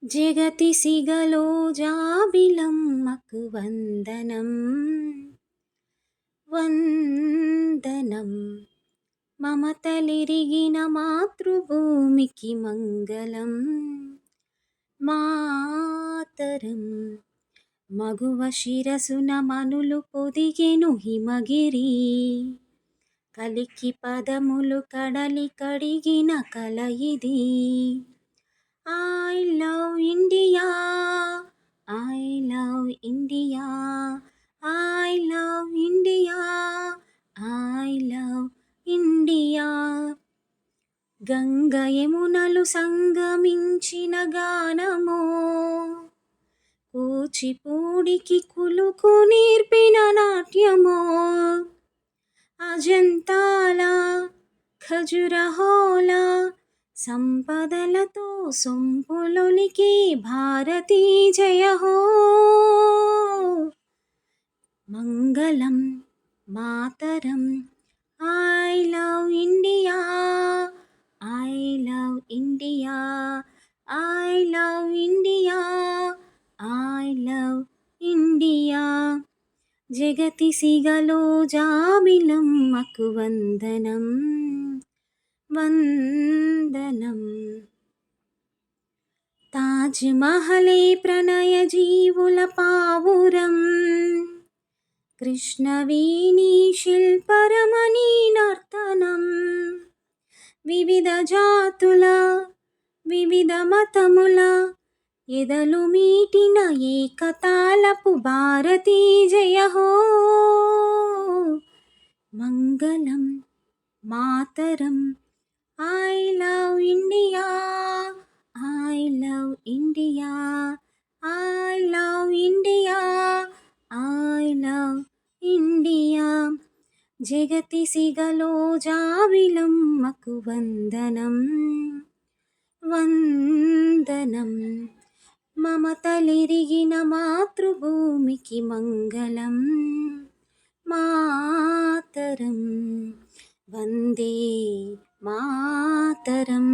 జగతి సిగలో జాబిలమ్మకు వందనం వందనం. మమతలిరిగిన మాతృభూమికి మంగళం మాతరం. మగువ శిరసున మనులు పొదిగెను హిమగిరి, కలికి పదములు కడలి కడిగిన కల ఇది. I love India, I love India, I love India, I love India. Ganga యమునలు సంగమించిన గానమో, కూచిపూడికి కులుకు నేర్పిన నాట్యమో, అజంతాల ఖజురహోల సంపదలతో సొంపులొలికే భారతీ జయహో. మంగళం మాతరం. I love India, I love India, I love India, I love India. జగతి సిగలో జాబిలమ్మకు వందనం వందనం. తాజ్ మహలే ప్రణయ జీవుల పావురం, కృష్ణవేణి శిల్పరమణి నర్తనం. వివిధ జాతుల వివిధ మతముల ఎదలు మీటిన ఏకతాళపు భారతీ జయహో. మంగళం మాతరం. I love India, I love India, I love India, I love India. జగతి సిగలో జాబిలమ్మకు వందనం వందనం. మమతలిరిగిన మాతృభూమికి మంగళం మాతరం. వందే మాతరం.